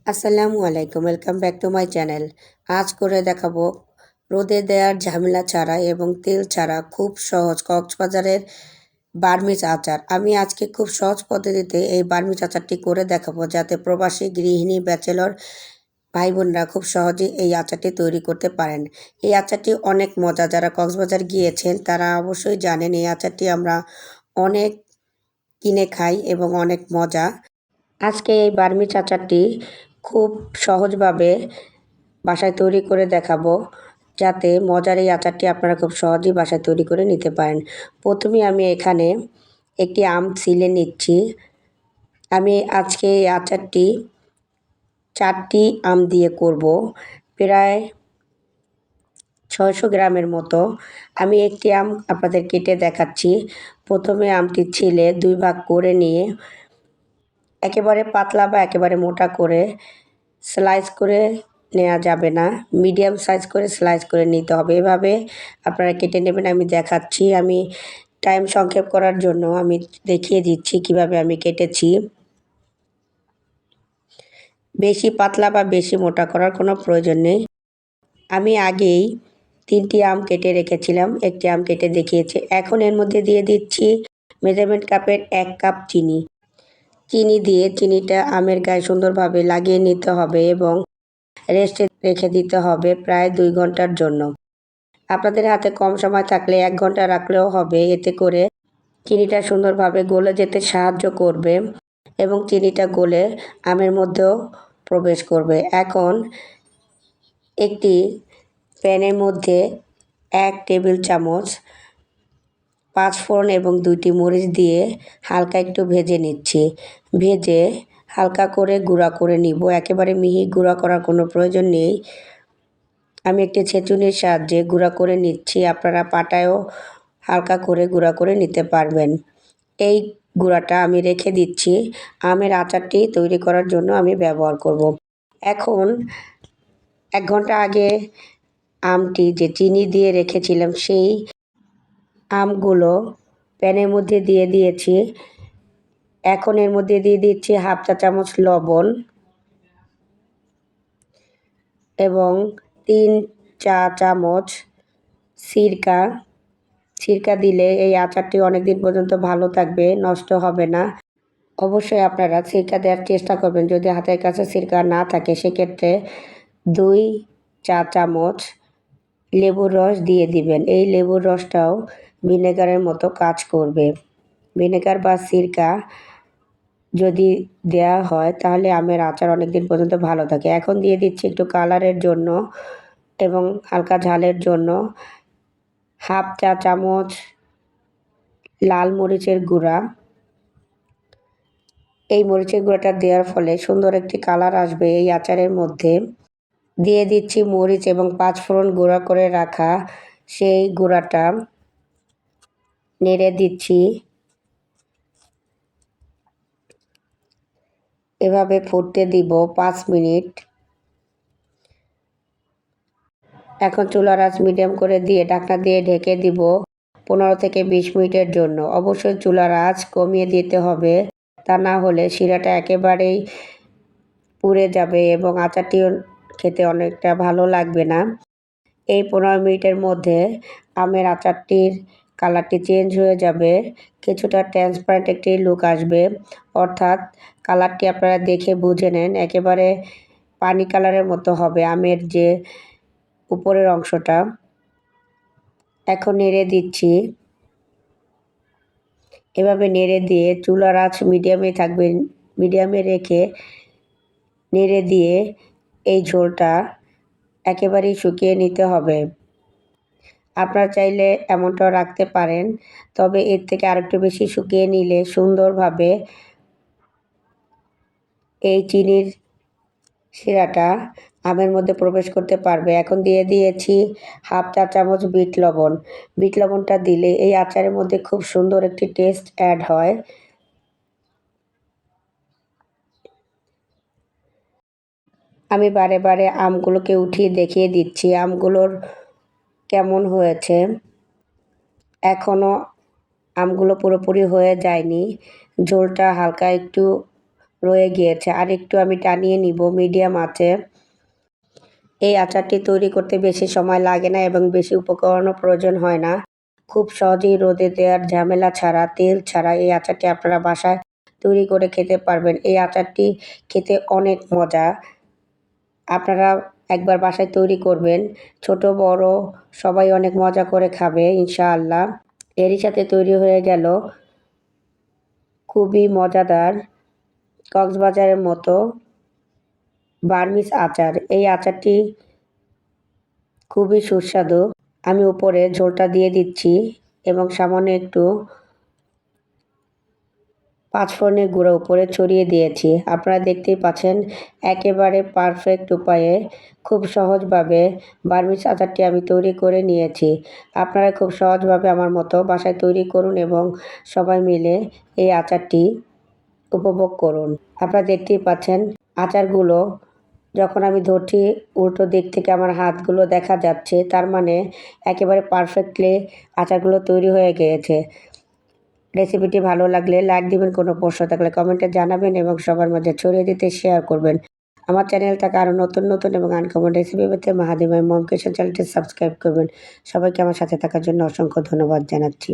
আসসালামু আলাইকুম, welcome back to my channel. আজ করে দেখাবো রোদে দেওয়ার ঝামেলা ছাড়া এবং তেল ছাড়া খুব সহজ কক্সবাজারের বার্মিজ আচার। আমি আজকে খুব সহজ পদ্ধতিতে এই বার্মিজ আচারটি করে দেখাবো, যাতে প্রবাসী গৃহিণী ব্যাচেলর ভাই বোনরা খুব সহজেই এই আচারটি তৈরি করতে পারেন। এই আচারটি অনেক মজা। যারা কক্সবাজার গিয়েছেন তারা অবশ্যই জানেন এই আচারটি আমরা অনেক কিনে খাই এবং অনেক মজা। আজকে এই বার্মিজ আচারটি খুব সহজভাবে বাসায় তৈরি করে দেখাবো, যাতে মজার এই আচারটি আপনারা খুব সহজেই বাসায় তৈরি করে নিতে পারেন। প্রথমে আমি এখানে একটি আম ছিলে নিচ্ছি। আমি আজকে এই আচারটি 4টি আম দিয়ে করব, প্রায় 600 গ্রামের মতো। আমি একটি আম আপনাদের কেটে দেখাচ্ছি। প্রথমে আমটি ছিলে 2 ভাগ করে নিয়ে একেবারে পাতলা বা একেবারে মোটা করে স্লাইস করে নেওয়া যাবে না, মিডিয়াম সাইজ করে স্লাইস করে নিতে হবে। এভাবে আপনারা কেটে নেবেন। আমি দেখাচ্ছি, আমি টাইম সংক্ষেপ করার জন্য আমি দেখিয়ে দিচ্ছি কিভাবে আমি কেটেছি। বেশি পাতলা বা বেশি মোটা করার কোনো প্রয়োজন নেই। আমি আগেই 3টি আম কেটে রেখেছিলাম, একটি আম কেটে দেখিয়েছি। এখন এর মধ্যে দিয়ে দিচ্ছি মেজারমেন্ট কাপের 1 কাপ চিনি। চিনি দিয়ে চিনিটা আমের গায়ে সুন্দরভাবে লাগিয়ে নিতে হবে এবং রেস্টে রেখে দিতে হবে প্রায় 2 ঘন্টার জন্য। আপনাদের হাতে কম সময় থাকলে 1 ঘন্টা রাখলেও হবে। এতে করে চিনিটা সুন্দরভাবে গলে যেতে সাহায্য করবে এবং চিনিটা গলে আমের মধ্যেও প্রবেশ করবে। এখন একটি প্যানের মধ্যে 1 টেবিল চামচ 5 ফোড়ন এবং 2টি মরিচ দিয়ে হালকা একটু ভেজে নিচ্ছি। ভেজে হালকা করে গুঁড়া করে নিব। একেবারে মিহি গুঁড়া করার কোনো প্রয়োজন নেই। আমি একটি ছেঁচুনির সাহায্যে গুঁড়া করে নিচ্ছি। আপনারা পাটায়ও হালকা করে গুঁড়া করে নিতে পারবেন। এই গুঁড়াটা আমি রেখে দিচ্ছি, আমের আচারটি তৈরি করার জন্য আমি ব্যবহার করব। এখন 1 ঘন্টা আগে আমটি যে চিনি দিয়ে রেখেছিলাম সেই আমগুলো প্যানের মধ্যে দিয়ে দিয়েছি। এখন এর মধ্যে দিয়ে দিচ্ছি হাফ চা চামচ লবণ এবং 3 চা চামচ সিরকা। সিরকা দিলে এই আচারটি অনেক দিন পর্যন্ত ভালো থাকবে, নষ্ট হবে না। অবশ্যই আপনারা সিরকা দেওয়ার চেষ্টা করবেন। যদি হাতের কাছে সিরকা না থাকে সেক্ষেত্রে 2 চা চামচ লেবুর রস দিয়ে দিবেন। এই লেবুর রসটাও ভিনেগারের মতো কাজ করবে। ভিনেগার বা সিরকা যদি দেয়া হয় তাহলে আমের আচার অনেক দিন পর্যন্ত ভালো থাকে। এখন দিয়ে দিচ্ছি একটু কালারের জন্য এবং হালকা ঝালের জন্য হাফ চা চামচ লাল মরিচের গুঁড়া। এই মরিচের গুঁড়াটা দেওয়ার ফলে সুন্দর একটি কালার আসবে এই আচারের মধ্যে। দিয়ে দিচ্ছি মরিচ এবং 5 ফোড়ন গুঁড়া করে রাখা সেই গুঁড়াটা নেড়ে দিচ্ছি। এভাবে ফুটতে দিব 5 মিনিট। এখন চুলার আঁচ মিডিয়াম করে দিয়ে ঢাকনা দিয়ে ঢেকে দিব 15 থেকে 20 মিনিটের জন্য। অবশ্যই চুলার আঁচ কমিয়ে দিতে হবে, তা না হলে শিরাটা একেবারেই পুড়ে যাবে এবং আচারটিও খেতে অনেকটা ভালো লাগবে না। এই 15 মিনিটের মধ্যে আমের আচারটির কালারটি চেঞ্জ হয়ে যাবে, কিছুটা ট্রান্সপারেন্ট একটি লুক আসবে, অর্থাৎ কালারটি আপনারা দেখে বুঝে নেন একেবারে পানি কালারের মতো হবে আমের যে উপরের অংশটা। এখন নেড়ে দিচ্ছি। এভাবে নেড়ে দিয়ে চুলার আঁচ মিডিয়ামে থাকবে, মিডিয়ামে রেখে নেড়ে দিয়ে এই ঝোলটা একেবারেই শুকিয়ে নিতে হবে। আপনারা চাইলে এমনটাও রাখতে পারেন, তবে এর থেকে আরেকটু বেশি শুকিয়ে নিলে সুন্দরভাবে এই চিনির শিরাটা আমের মধ্যে প্রবেশ করতে পারবে। এখন দিয়ে দিয়েছি হাফ চা চামচ বিট লবণ। বিট লবণটা দিলে এই আচারের মধ্যে খুব সুন্দর একটি টেস্ট অ্যাড হয়। আমি বারে বারে আমগুলোকে উঠিয়ে দেখিয়ে দিচ্ছি আমগুলোর কেমন হয়েছে। এখনও আমগুলো পুরোপুরি হয়ে যায়নি, ঝোলটা হালকা একটু রয়ে গিয়েছে, আর একটু আমি টানিয়ে নিব মিডিয়াম আঁচে। এই আচারটি তৈরি করতে বেশি সময় লাগে না এবং বেশি উপকরণও প্রয়োজন হয় না। খুব সহজেই রোদে দেওয়ার ঝামেলা ছাড়া, তেল ছাড়া এই আচারটি আপনারা বাসায় তৈরি করে খেতে পারবেন। এই আচারটি খেতে অনেক মজা। আপনারা একবার বাসায় তৈরি করবেন, ছোট বড় সবাই অনেক মজা করে খাবে ইনশাআল্লাহ। এরই সাথে তৈরি হয়ে গেল খুবই মজাদার কক্সবাজারের মতো বার্মিজ আচার। এই আচারটি খুবই সুস্বাদু। আমি উপরে ঝোলটা দিয়ে দিচ্ছি এবং সামান্য একটু পাঁচফোড়নের গুঁড়ো উপরে ছড়িয়ে দিয়েছি। আপনারা দেখতেই পাচ্ছেন একেবারে পারফেক্ট উপায়ে খুব সহজভাবে বার্মিজ আচারটি আমি তৈরি করে নিয়েছি। আপনারা খুব সহজভাবে আমার মতো বাসায় তৈরি করুন এবং সবাই মিলে এই আচারটি উপভোগ করুন। আপনারা দেখতেই পাচ্ছেন আচারগুলো যখন আমি ধরছি উল্টো দিক থেকে আমার হাতগুলো দেখা যাচ্ছে, তার মানে একেবারে পারফেক্টলি আচারগুলো তৈরি হয়ে গিয়েছে। রেসিপিটি ভালো লাগলে লাইক দিবেন, কোনো প্রশ্ন থাকলে কমেন্টে জানাবেন এবং সবার মাঝে ছড়িয়ে দিতে শেয়ার করবেন। আমার চ্যানেলটাকে আরও নতুন নতুন এবং আনকমন রেসিপি পেতে মাহাদি মাই মম কিচেন চ্যানেলটি সাবস্ক্রাইব করবেন। সবাইকে আমার সাথে থাকার জন্য অসংখ্য ধন্যবাদ জানাচ্ছি।